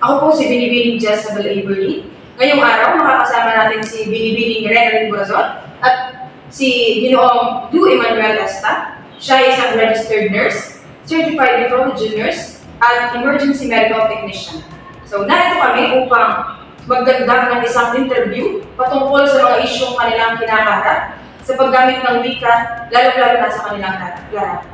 Ako po si Binibining Jezebel Averly. Ngayong araw, makakasama natin si Binibining Renarin Burazon at si Ginoong Du Emmanuel Esta. Siya ay isang registered nurse, certified nephrology nurse, at emergency medical technician. So, narito kami upang magdagdag ng isang interview patungkol sa mga isyong kanilang kinakaharap sa paggamit ng wika, lalo-lalo na sa kanilang larangan.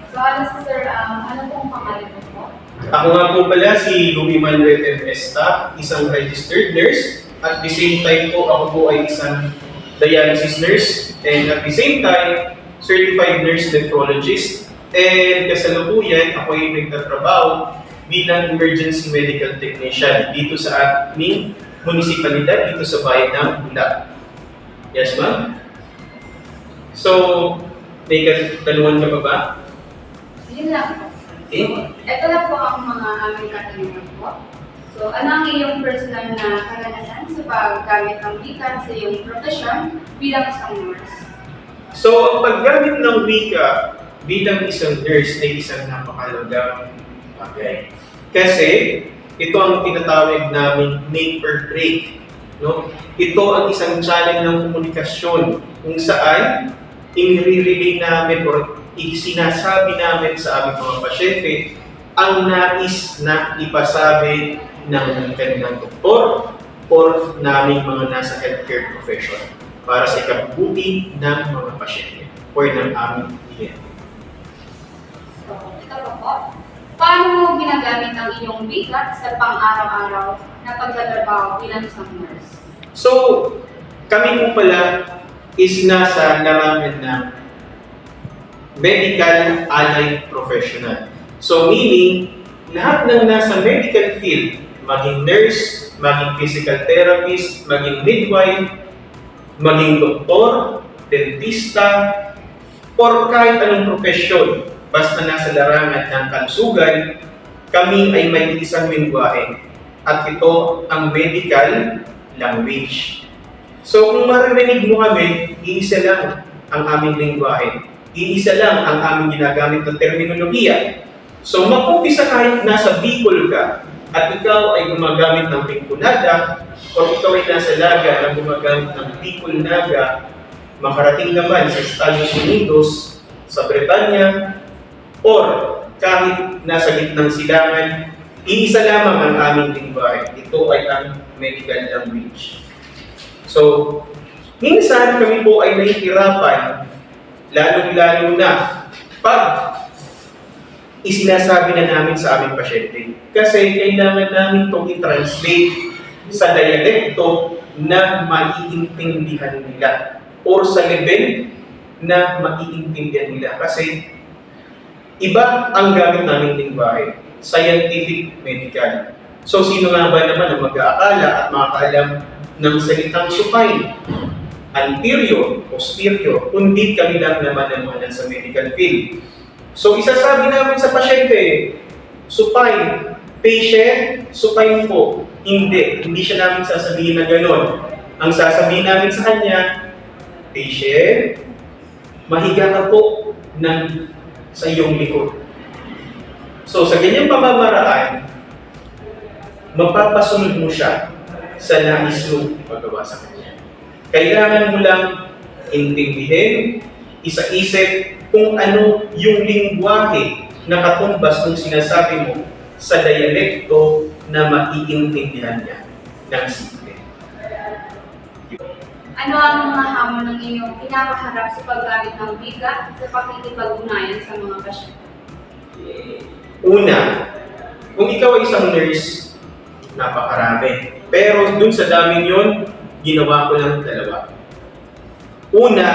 So, ano sir, ano pong pangalan mo? Ako nga po pala si Louie Manuel M. Esta, isang registered nurse. At the same time po, ako po ay isang dialysis nurse. And at the same time, certified nurse nephrologist. And kasalukuyan, ako ay nagtatrabaho bilang emergency medical technician dito sa aming munisipalidad, dito sa bayan ng Bulag. Yes, ma'am? So, may katanungan ka pa ba? Yun lang po. Okay. So, ito na po ang mga aming katanungan po. So, ano ang iyong personal na karanasan sa paggamit ng wika sa iyong profesyon bilang isang nurse? So, ang paggamit ng wika bilang isang nurse ay isang napakalagang bagay. Kasi, ito ang tinatawag namin make or break. No? Ito ang isang challenge ng komunikasyon kung saan i-relay namin o sinasabi namin sa aming mga pasyente ang nais na ipasabi ng kanilang doktor or naming mga nasa healthcare profession para sa ikabubuti ng mga pasyente or ng aming kliyente. So, ito po. Paano mo ginagamit ang iyong wika sa pang-araw-araw na pagtatrabaho bilang isang nurse? So, kami po pala is nasa larangan ng medical allied professional. So, meaning, lahat ng nasa medical field, maging nurse, maging physical therapist, maging midwife, maging doktor, dentista, or kahit anong profesyon, basta nasa larangan ng kalusugan, kami ay may isang lingwahe. At ito ang medical language. So, kung maririnig mo kami, iisa lang ang aming lingwahe. Iisa lang ang aming ginagamit na terminolohiya. So, mag-umpisa kahit nasa Bicol ka at ikaw ay gumagamit ng Pinconada o ikaw ay nasa Laga na gumagamit ng Bicol Naga, makarating naman sa Estados Unidos, sa Bretanya, or kahit nasa gitnang silangan, iisa lamang ang aming lingwahe. Ito ay ang medical language. So, minsan kami po ay nahihirapan, lalong-lalo na pag isinasabi na namin sa aming pasyente. Kasi kailangan namin itong i-translate sa dialekto na maiintindihan nila or sa level na maiintindihan nila. Kasi iba ang gamit naming lingwahe, scientific medical. So sino nga ba naman ang mag-aakala at makakaalam ng salitang supine, anterior, posterior, kundi kami lang naman ang mga sa medical field. So isasabi namin sa pasyente, supine, patient, supine po. Hindi siya namin sasabihin na gano'n. Ang sasabihin namin sa kanya, patient, mahiga ka po sa iyong likod. So sa ganyang pamamaraan, mapapasunod mo siya sa nais mo ipagawa sa kanya. Kailangan mo lang intindihin, isa-isip kung ano yung lingwahe na katumbas ng sinasabi mo sa dialekto na maiintindihan niya ng simple. Ano ang mga hamon ng iyong pinakaharap sa paggamit ng wika sa pakikipag-ugnayan sa mga pasyente? Una, kung ikaw ay isang nurse, napakarami. Pero dun sa dami yun, ginawa ko lang dalawa. Una,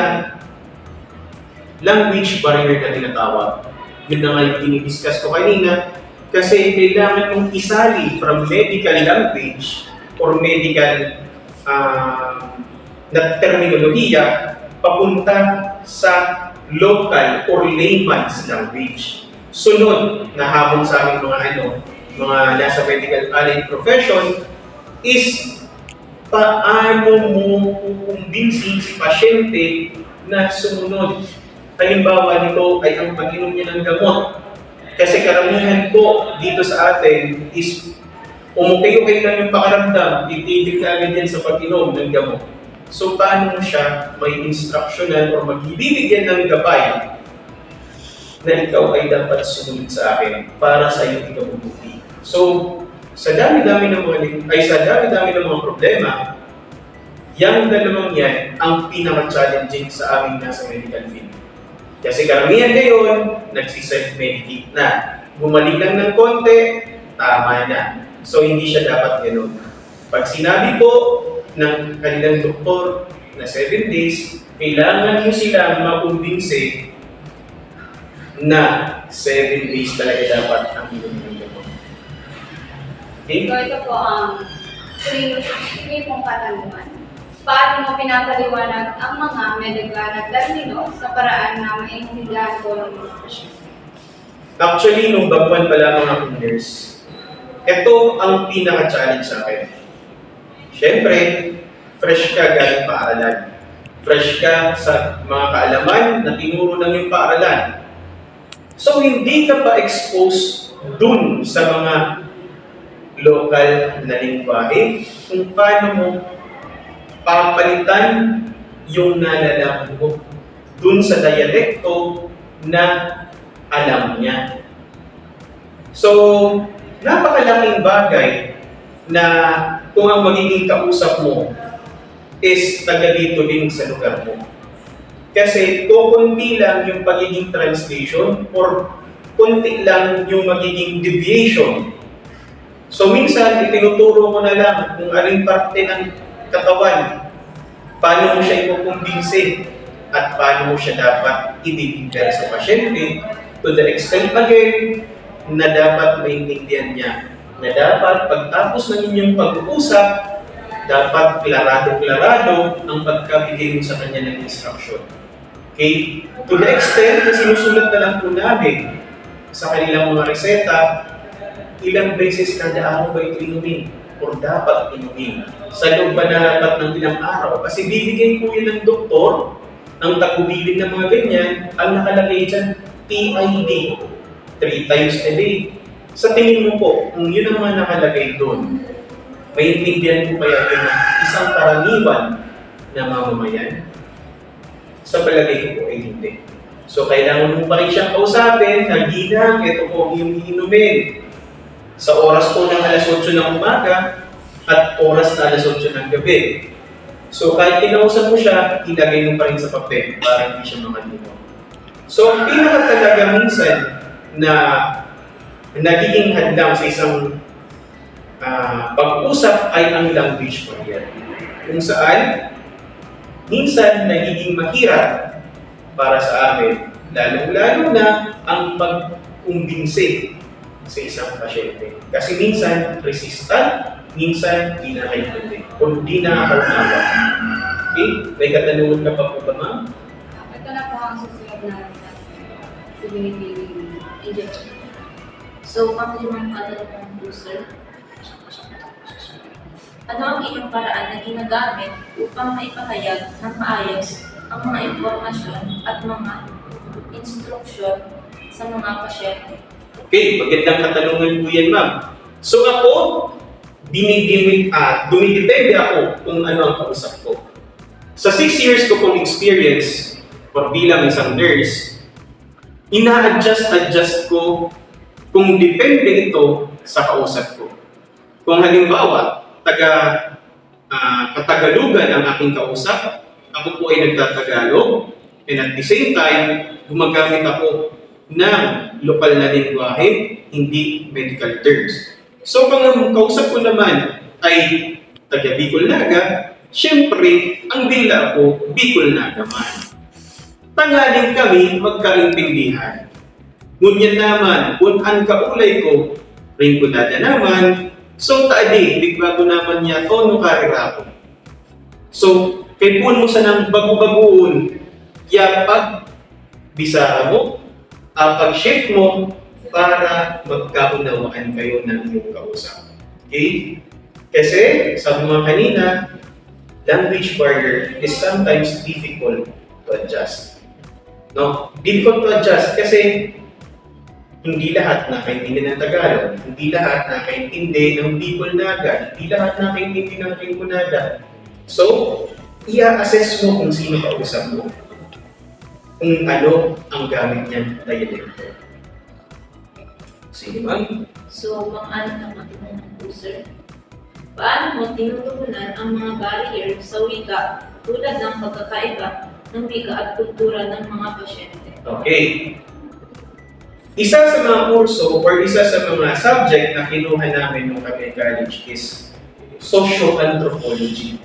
language barrier na tinatawag. Yun na nga yung dinidiscuss ko kanina. Kasi kailangan mong isali from medical language or medical na terminolohiya papunta sa local or layman's language. Sunod na hamon sa aming mga nasa medical allied profession is paano mo kukumbinsin si pasyente na sumunod. Halimbawa nito ay ang pag-inom niya ng gamot. Kasi karamihan po dito sa atin is umukay-ukay lang yung pakaramdam, titigil ka agad yan sa pag-inom ng gamot. So, paano mo siya may instructional o magbibigyan ng gabay na ikaw ay dapat sumunod sa akin para sa iyong ikabubuti. So, sa dami-dami ng mga problema, yung dalawang yan ang pinaka-challenging sa aming nasa medical field. Kasi karamihan ngayon, nagsiself-medicate na. Bumalik lang ng konti, tama na. So, hindi siya dapat gano'n. Pag sinabi po ng kanilang doktor na 7 days, kailangan nyo silang makumbinse na 7 days talaga dapat ang inumin ng gamot. Okay? So ito po ang three pong katanungan. Paano mo pinapaliwanag ang mga medical na termino sa paraan na maintindihan ko ng mga pasyente? Actually, nung baguhan pa lamang akong nurse, ito ang pinaka-challenge sa akin. Siyempre, fresh ka galing paaralan. Fresh ka sa mga kaalaman na tinuro ng yung paaralan. So, hindi ka pa exposed dun sa mga local na lingwahe kung paano mo papalitan yung nalalaman mo dun sa dialekto na alam niya. So, napakalaking bagay na kung ang magiging kausap mo is taga dito din sa lugar mo. Kasi kukunti lang yung pagiging translation or kunti lang yung magiging deviation. So minsan, itinuturo ko na lang kung aling parte ng katawan, paano mo siya ipukumbinse at paano mo siya dapat i-deliver sa pasyente to the extent again na dapat maintindihan niya. Na dapat pagtapos ng inyong pag-uusap, dapat klarado-klarado ang pagkabigay mo sa kanya ng instruction. Okay? To the extent na sinusulat na lang po namin sa kanilang mga reseta, ilang beses kada araw ba ito inumin o dapat inumin? Sa loob ba na dapat ng ilang araw? Kasi bibigay po yun ng doktor, ang tagubilin ng mga ganyan, ang nakalagay dyan, PID, 3 times a day. Sa tingin mo po, kung yun ang mga nakalagay doon, maintindihan po kaya yun ng isang karaniwan na mamamayan? Sa palagay ko po ay hindi. So, kailangan mo pa rin siyang kausapin, naginang, ito po yung iinumin. Sa oras po ng alas 8 ng umaga at oras na alas 8 ng gabi. So, kahit kinausap mo siya, ilagay mo pa rin sa papel para hindi siya makalimutan. So, pinaka talaga minsan na nagiging hadlang sa isang pag-usap ay ang language barrier. Kung saan, minsan nagiging mahirap para sa amin, lalo-lalo na ang pag-umbinse sa isang pasyente. Kasi minsan resistant, minsan di nakakaintindi, o di nakakaunawa. Okay? May katanungan ka pa po ba, ma'am? Ito na po ang susunod na si binibiling injection. So, panglimang katanungan po, sir. Ano ang iyong paraan na ginagamit upang maipahayag ng maayos ang mga impormasyon at mga instruksyon sa mga pasyente? Okay, magandang katanungan po yan, ma'am. So ako, dumidepende ako kung ano ang kausap ko. Sa 6 years ko pong experience, or bilang isang nurse, ina-adjust ko kung depende ito sa kausap ko. Kung halimbawa, Katagalugan ang aking kausap, ako po ay nagtatagalog, and at the same time, gumagamit ako ng lokal na lingwahe, hindi medical terms. So kung ang kausap ko naman ay taga Bicol Naga, syempre, ang dila ko, Bicol Naga man. Tanghalin kami magkaintindihan. Ngunyan naman, kung ang kaulay ko, ringkulada naman, so taadi, bigbago naman niya tono karira ko. So, kay pun mo sa nang bago-bagoon, ya pag bisara mo, pag-shift mo, para magkaunawaan kayo ng iyong kausap. Okay? Kasi, sabi mo kanina, language barrier is sometimes difficult to adjust. No? Difficult to adjust kasi Hindi lahat nakaintindi ng Tagalog, hindi lahat nakaintindi ng Bicol Naga, hindi lahat nakaintindi ng Rinconada. So, i-assess mo kung sino kausap mo, kung ano ang gamit niyang dialect. Sige, ma'am. So, pang-ano naman po, sir? Paano mo tinutugunan ang mga barrier sa wika tulad ng pagkakaiba ng wika at kultura ng mga pasyente? Okay. Isa sa mga kurso or isa sa mga subject na kinuha namin nung kami college is socio-anthropology.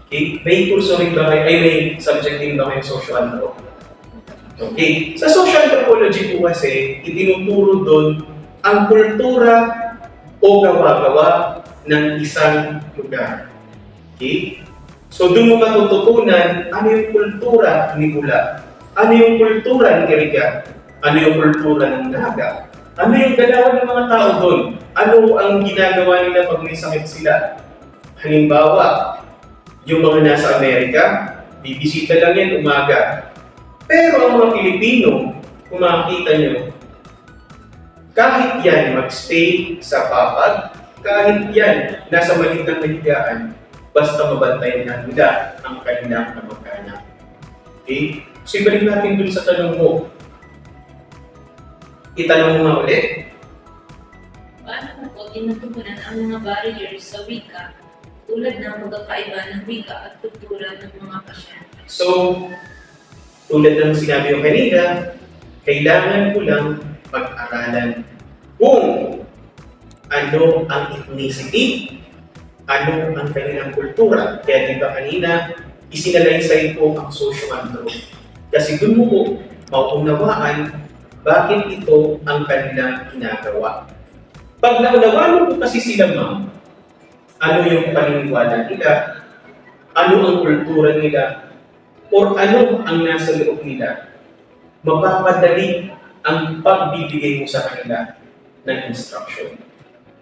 Okay? May kurso rin ba kayo, may subject din ba kayo socio-anthropology? Okay. Sa socio-anthropology po kasi, itinuturo doon ang kultura o gawa-gawa ng isang lugar. Okay? So doon mo matututunan ano yung kultura ni Bula, ano yung kultura ni Iriga, ano yung kultura ng Naga, ano yung galawan ng mga tao doon, ano ang ginagawa nila pag may sakit sila. Halimbawa, yung mga nasa Amerika, bibisita lang yan umaga. Pero ang mga Pilipino, kung makikita nyo, kahit yan mag-stay sa papag, kahit yan nasa maliit ng nahigaan, basta mabantayan na nila ang kanilang kamag-anak. Okay? So ibalik natin dun sa tanong mo. Itanong mo nga ulit. Paano mo po tinutugunan ang mga barrier sa wika tulad ng pagkakaiba ng wika at kultura ng mga pasyente? So, tulad ng sinabi ko kanina, kailangan ko lang pag-aralan kung ano ang ethnicity, ano ang kanilang kultura. Kaya di ba kanina, isinalaysay po ang socio-anthropology. Kasi doon mo po mauunawaan bakit ito ang kanilang ginagawa. Pag naunawaan mo po kasi sila, ma'am, ano yung paniniwala nila, ano ang kultura nila, or ano ang nasa loob nila, mapapadali ang pagbibigay mo sa kanila ng instruction.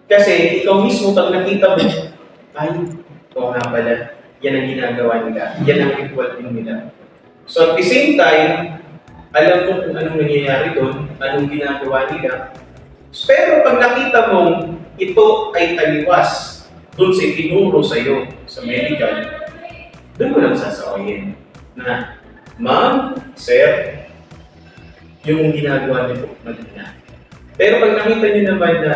Kasi ikaw mismo pag nakita mo, ay, oo nga pala, yan ang ginagawa nila, yan ang ritual din nila. So at the same time, alam mo kung anong nangyayari doon, anong ginagawa nila. Pero pag nakita mong ito ay taliwas doon sa itinuro sa iyo sa medical, doon mo lang sasawayin na, ma'am, sir, yung ginagawa niyo po, mali na. Pero pag nakita niyo naman na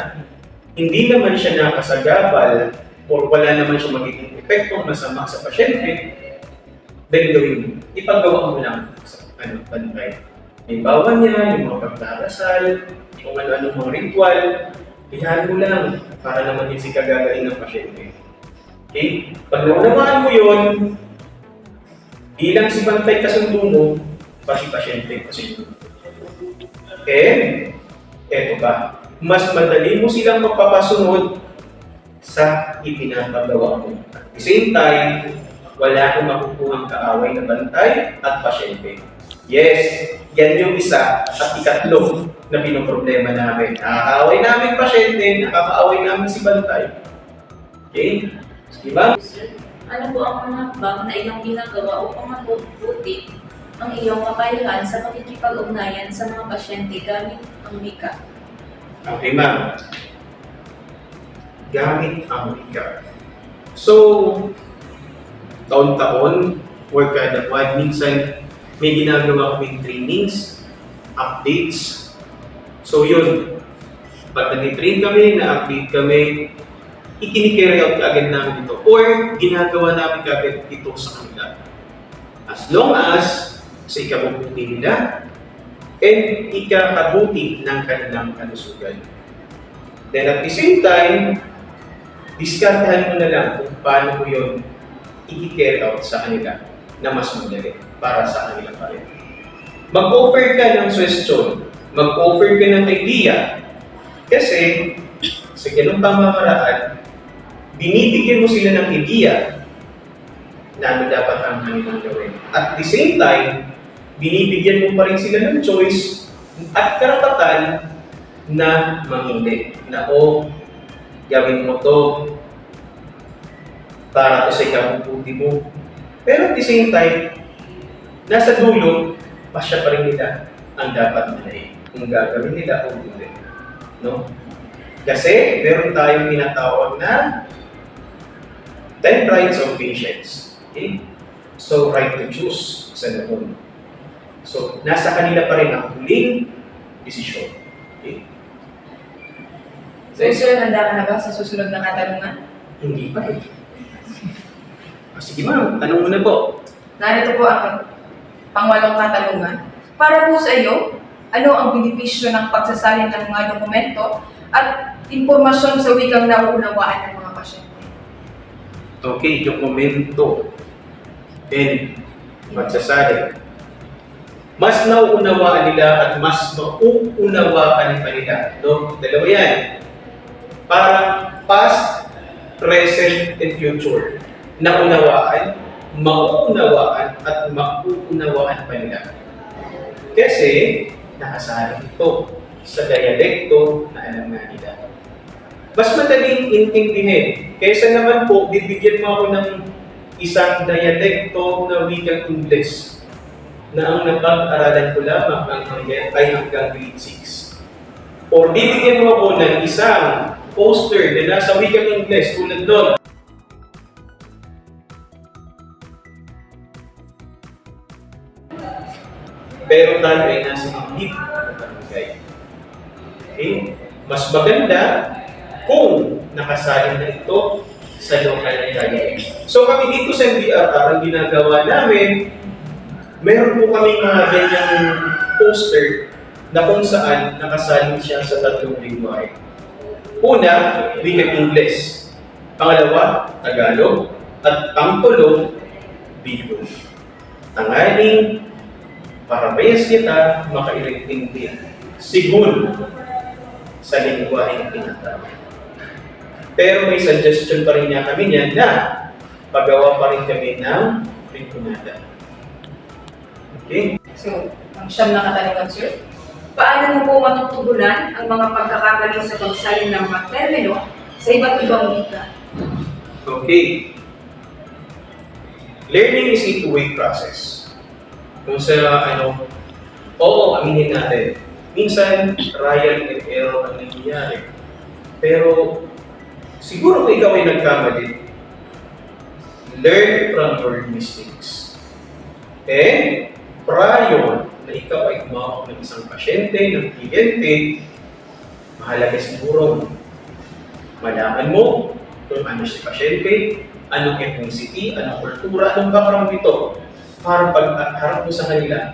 hindi naman siya nakasagabal o wala naman siya magiging epektong masama sa pasyente, then gawin mo. Ipagawa mo lang sa pantay. May bawan niya, yung mga pagdarasal, kung ano-ano mga ritual, iyan mo lang para naman yung sikagagain ng pasyente. Okay? Pag naunawaan mo yun, bilang si Bantay kasundo mo, pati pasyente kasundo. Eto ba? Mas madali mo silang magpapasunod sa ipinapagawa mo. At the same time, wala kang makukuhang kaaway na bantay at pasyente. Yes, yan yung isa at ikatlo na pinoproblema namin. Nakakaaway namin pasyente, nakakaaway namin si bantay. Okay? Diba? Sir, ano po ang mga hakbang na iyong ginagawa upang mabuti ang iyong kakayahan sa pakikipag-ugnayan sa mga pasyente gamit ang wika? Okay, ma'am. Gamit ang wika. So, taon-taon or kada buwan, minsan may ginagawa kaming trainings, updates. So yun, pag nag-train kami, na-update kami, ikinicarry out agad namin ito or ginagawa namin agad ito sa kanila. As long as sa ikabubuti nila and ikakabuti ng kanilang kalusugan. Then at the same time, diskartahan mo na lang kung paano mo yun i-carry out sa kanila na mas madali para sa kanila pa rin. Mag-offer ka ng suggestion, mag-offer ka ng idea, kasi sa ganung pamamaraan, binibigyan mo sila ng idea na ano dapat ang kanilang gawin. At the same time, binibigyan mo pa rin sila ng choice at karapatan na mamili. Na gawin mo to para to sa ikabubuti mo. Pero at the same time, nasa dulo, pasya pa rin nila ang dapat nila. kung gagawin nila o hindi. No? Kasi meron tayong tinatawag na 10 rights of patients. Okay? So, right to choose sa noon. So, nasa kanila pa rin ang huling desisyon. Okay? So, sir, handa ka na ba sa susunod na katanungan? Hindi pa rin. Sige ma'am, tanong mo na po. Narito po ang pangwalong katanungan. Para po sa iyo, ano ang benepisyo ng pagsasalin ng mga dokumento at impormasyon sa wikang nauunawaan ng mga pasyente? Okay, dokumento and magsasalin. Mas nauunawaan nila at mas mauunawaan pa nila. No? Dalawa yan. Parang past, present, and future. Naunawaan, mauunawaan, at mauunawaan pa nila. Kasi, nakasarin ito sa dialekto na alam nga nila. Mas madaling intindihin. Kaysa naman po, bibigyan mo ako ng isang dialekto na wikang Ingles na ang napag-aralan ko lamang ay hanggang grade 6. O bibigyan mo ako ng isang poster na nasa wikang Ingles tulad doon. Pero tayo ay nasa hindi barangay. Okay? Mas maganda kung nakasalin na ito sa lokal na dialect. So kami dito sa MDRR, ang ginagawa namin, meron po kami mga ganyang poster na kung saan nakasalin siya sa tatlong lingwahe. Una, wikang Ingles. Pangalawa, Tagalog. At pangtulong, Bicol. Tangaling, para mayas kita makaintindi siguro sa lingwaheng tinatawag. Pero may suggestion pa rin niya kami niyan na paggawa pa rin kami ng rinconada. Okay? So, ang siyam na katanungan, sir. Paano mo po matutugunan ang mga pagkakamali sa pagsalin ng mga termino sa iba't ibang wika? Okay. Learning is a two-way process. Kung sa oo, aminin natin. Minsan, trial and error ang nangyayari. Pero, siguro kung ikaw ay nagkamali, learn from your mistakes. And, prior na ikaw ay kumawak ng isang pasyente, ng kliyente, mahalaga siguro malaman mo kung ano si pasyente, anong ethnicity, anong kultura, anong background nito. Para pag-harap mo sa kanila,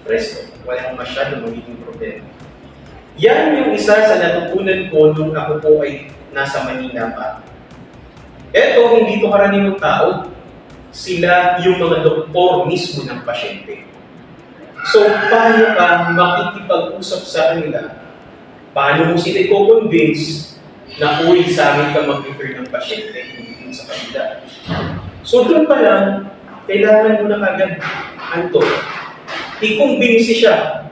presto, walang masyadong magiging problema. Yan yung isa sa natutunan ko nung ako po ay nasa Manila pa. Eto, hindi to karaniwang tao. Sila yung mga doktor mismo ng pasyente. So, paano ka makikipag-usap sa kanila? Paano mo sila i-convince na uwi sa amin ka mag-refer ng pasyente hindi sa kanila? So, doon pa lang, kailangan mo na kagad, i-convince siya.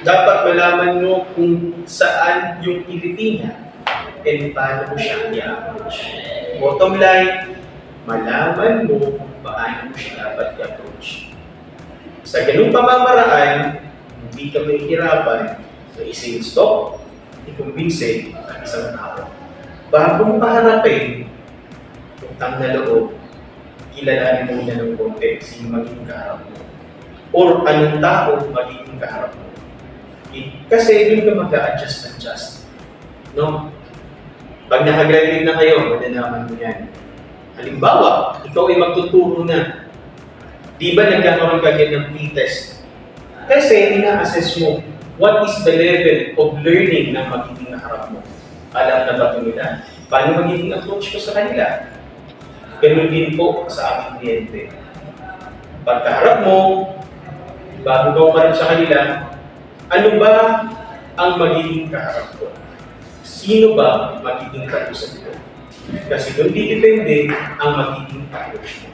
Dapat malaman mo kung saan yung kiliti niya and paano mo siya i-approach. Bottom line, malaman mo kung paano mo siya dapat i-approach. Sa ganung pamamaraan, hindi ka mahihirapan na i-sales talk, i-convince ang isang tao. Bago mo paharapin, utang na loob, kilalanin mo na ng konti sino magiging kaharap mo. Or anong tao magiging kaharap mo. Okay? Kasi yun ka mag-a-adjust. No? Pag nakagraduate na kayo, malalaman mo yan. Halimbawa, ikaw ay magtuturo na. Di ba nagkakaroon ka ng pre-test? Kasi ina-assess mo what is the level of learning na magiging kaharap mo. Alam na ba ito nila? Paano magiging approach ko sa kanila? Ganun din po sa aking kliyente. Pagkaharap mo, bago ka umarap sa kanila, ano ba ang magiging kaharap ko? Sino ba magiging kausap ko? Kasi doon depende ang magiging approach mo.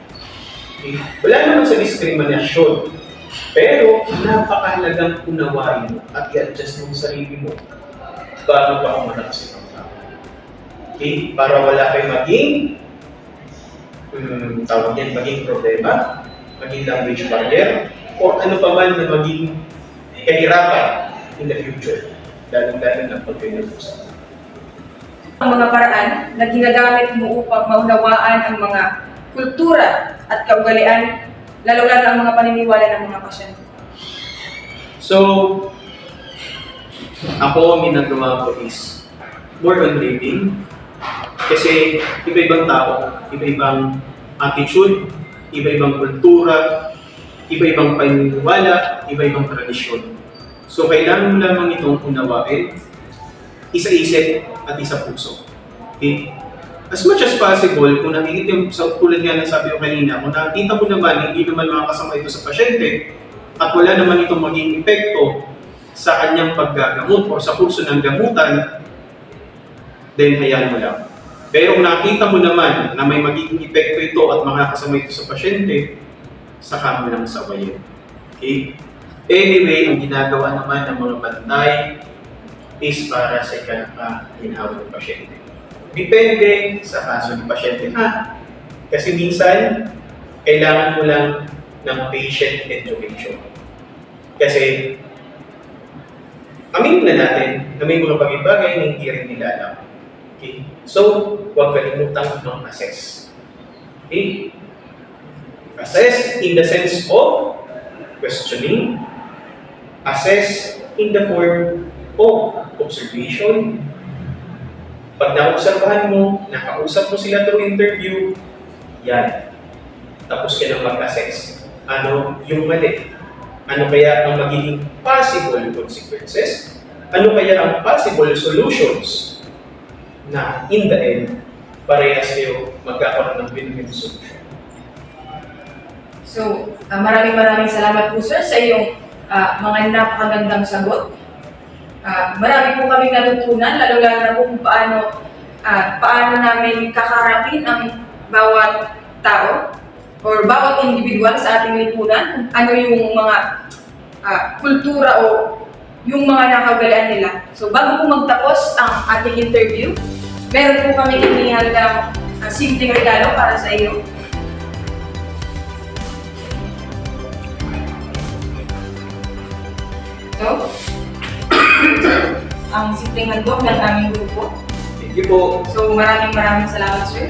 Okay? Wala naman sa diskriminasyon. Pero napakahalagang unawain mo at i-adjust mo sa sarili mo bago ka umarap sa ibang tao. Okay? Para wala kayong maging maging problema, maging language barrier, o ano pa man na maging kahirapan in the future. Lalo-lalo na pag kayo nag-usap. Ang mga paraan na ginagamit mo upang maunawaan ang mga kultura at kaugalian, lalo-lalo ang mga paniniwala ng mga pasyente. So, ako ang ginagawa ko is more on reading. Kasi iba-ibang tao, iba-ibang attitude, iba-ibang kultura, iba-ibang paniniwala, iba-ibang tradisyon. So, kailangan mo lamang itong unawain, isa-isip at isa-puso. Okay? As much as possible, kung nakikita mo, tulad nga ng sabi ko kanina, kung nakikita mo naman, hindi naman makakasama ito sa pasyente, at wala naman itong maging epekto sa kanyang paggagamot o sa kurso ng gamutan, then hayaan mo lang. Pero kung nakita mo naman na may magiging epekto ito at makakasama ito sa pasyente, saka mo lang sabayin. Okay? Anyway, ang ginagawa naman ng mga bantay is para sa ikaka-ginhawa ng pasyente. Depende sa kaso ng pasyente ha. Kasi minsan, kailangan mo lang ng patient education. Kasi, aminin na natin na may mga bagay-bagay na hindi rin nila alam. Okay? So, huwag kalimutang mag-assess. Okay? Assess in the sense of questioning. Assess in the form of observation. Pag naobserbahan mo, nakausap mo sila through interview, yan. Tapos ka nang mag-assess. Ano yung mali? Ano kaya ang magiging possible consequences? Ano kaya ang possible solutions na in the end, parehas kayo magkakaroon ng win-win solution? So, maraming salamat po sir sa iyong mga napakagandang sagot. Marami po kaming natutunan, lalo-lalo na po kung paano namin kakarapin ang bawat tao or bawat individual sa ating lipunan, ano yung mga kultura o yung mga nakagalian nila. So bago po magtapos ang ating interview, meron po kami inihaldang simpleng regalo para sa iyo. So, ang simpleng handog ng aming grupo. Thank you po. So maraming salamat sir.